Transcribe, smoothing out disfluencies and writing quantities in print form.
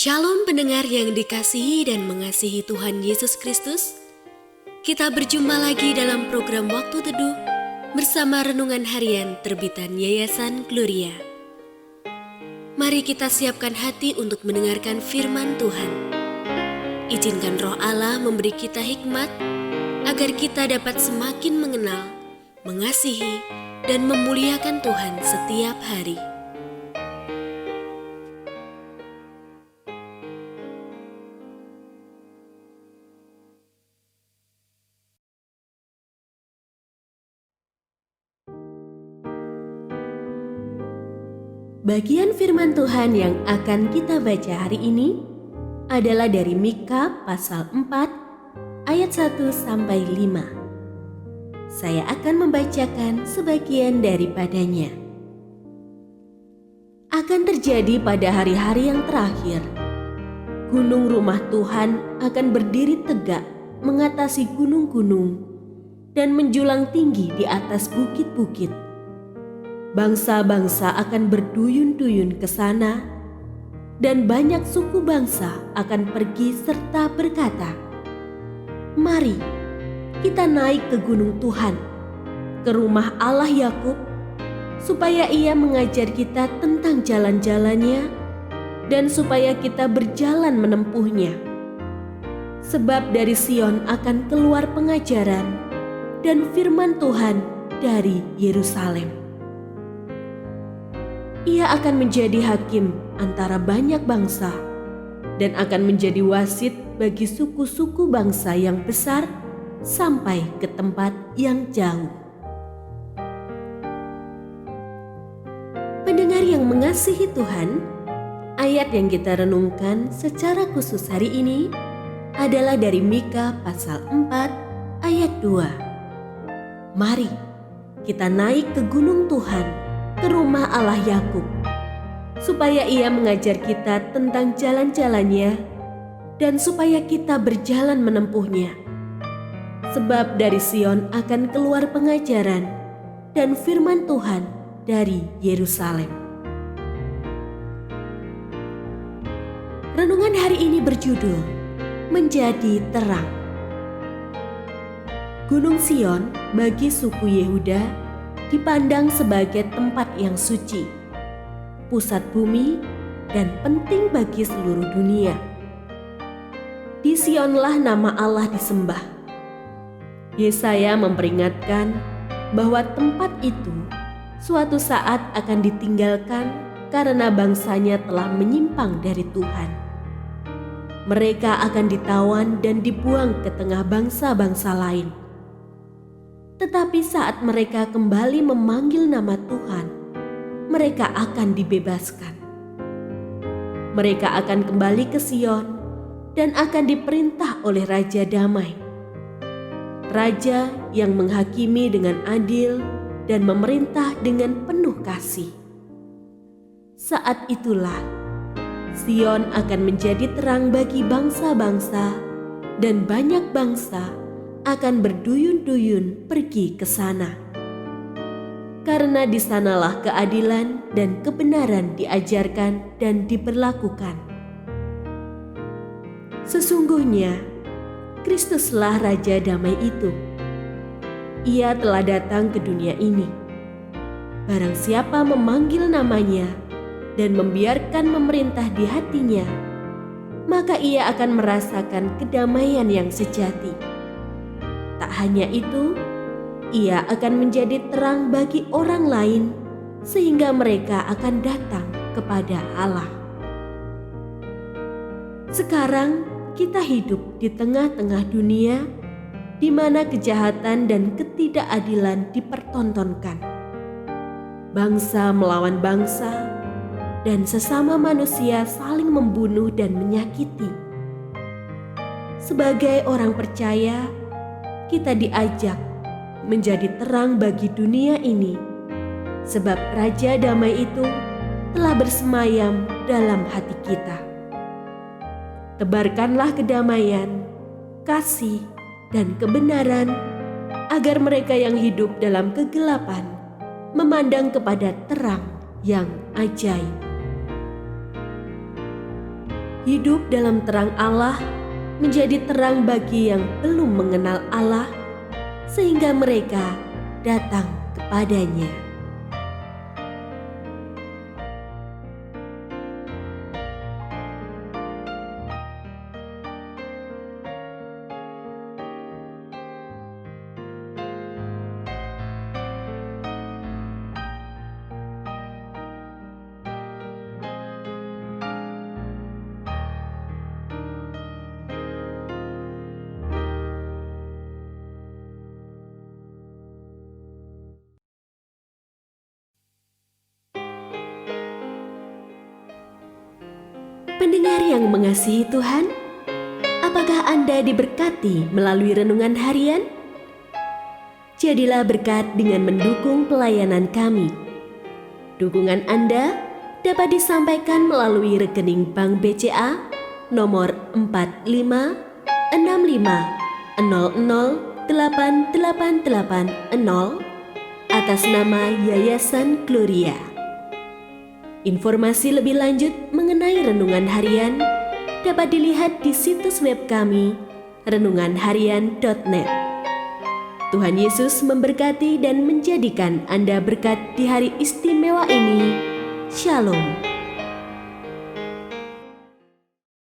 Shalom pendengar yang dikasihi dan mengasihi Tuhan Yesus Kristus. Kita berjumpa lagi dalam program Waktu Teduh bersama Renungan Harian terbitan Yayasan Gloria. Mari kita siapkan hati untuk mendengarkan firman Tuhan. Izinkan Roh Allah memberi kita hikmat agar kita dapat semakin mengenal, mengasihi, dan memuliakan Tuhan setiap hari. Bagian firman Tuhan yang akan kita baca hari ini adalah dari Mika pasal 4 ayat 1-5. Saya akan membacakan sebagian daripadanya. Akan terjadi pada hari-hari yang terakhir, gunung rumah Tuhan akan berdiri tegak mengatasi gunung-gunung dan menjulang tinggi di atas bukit-bukit. Bangsa-bangsa akan berduyun-duyun ke sana, dan banyak suku bangsa akan pergi serta berkata, "Mari, kita naik ke gunung Tuhan, ke rumah Allah Yakub, supaya Ia mengajar kita tentang jalan-jalannya, dan supaya kita berjalan menempuhnya. Sebab dari Sion akan keluar pengajaran, dan firman Tuhan dari Yerusalem. Ia akan menjadi hakim antara banyak bangsa dan akan menjadi wasit bagi suku-suku bangsa yang besar sampai ke tempat yang jauh." Pendengar yang mengasihi Tuhan, ayat yang kita renungkan secara khusus hari ini adalah dari Mika pasal 4 ayat 2. Mari kita naik ke gunung Tuhan, ke rumah Allah Yakub, supaya Ia mengajar kita tentang jalan-jalannya dan supaya kita berjalan menempuhnya. Sebab dari Sion akan keluar pengajaran dan firman Tuhan dari Yerusalem. Renungan hari ini berjudul Menjadi Terang. Gunung Sion bagi suku Yehuda dipandang sebagai tempat yang suci, pusat bumi, dan penting bagi seluruh dunia. Di Sionlah nama Allah disembah. Yesaya memperingatkan bahwa tempat itu suatu saat akan ditinggalkan karena bangsanya telah menyimpang dari Tuhan. Mereka akan ditawan dan dibuang ke tengah bangsa-bangsa lain. Tetapi saat mereka kembali memanggil nama Tuhan, mereka akan dibebaskan. Mereka akan kembali ke Sion dan akan diperintah oleh Raja Damai. Raja yang menghakimi dengan adil dan memerintah dengan penuh kasih. Saat itulah Sion akan menjadi terang bagi bangsa-bangsa, dan banyak bangsa akan berduyun-duyun pergi ke sana. Karena di sanalah keadilan dan kebenaran diajarkan dan diberlakukan. Sesungguhnya, Kristuslah Raja Damai itu. Ia telah datang ke dunia ini. Barang siapa memanggil namanya dan membiarkan memerintah di hatinya, maka ia akan merasakan kedamaian yang sejati. Tak hanya itu, Ia akan menjadi terang bagi orang lain sehingga mereka akan datang kepada Allah. Sekarang kita hidup di tengah-tengah dunia di mana kejahatan dan ketidakadilan dipertontonkan. Bangsa melawan bangsa dan sesama manusia saling membunuh dan menyakiti. Sebagai orang percaya, kita diajak menjadi terang bagi dunia ini, sebab Raja Damai itu telah bersemayam dalam hati kita. Tebarkanlah kedamaian, kasih, dan kebenaran, agar mereka yang hidup dalam kegelapan memandang kepada terang yang ajaib. hidup dalam terang Allah menjadi terang bagi yang belum mengenal Allah, sehingga mereka datang kepadanya. Pendengar yang mengasihi Tuhan, apakah Anda diberkati melalui renungan harian? Jadilah berkat dengan mendukung pelayanan kami. Dukungan Anda dapat disampaikan melalui rekening Bank BCA nomor 4565008880 atas nama Yayasan Gloria. Informasi lebih lanjut mengenai renungan harian dapat dilihat di situs web kami renunganharian.net. Tuhan Yesus memberkati dan menjadikan Anda berkat di hari istimewa ini. Shalom.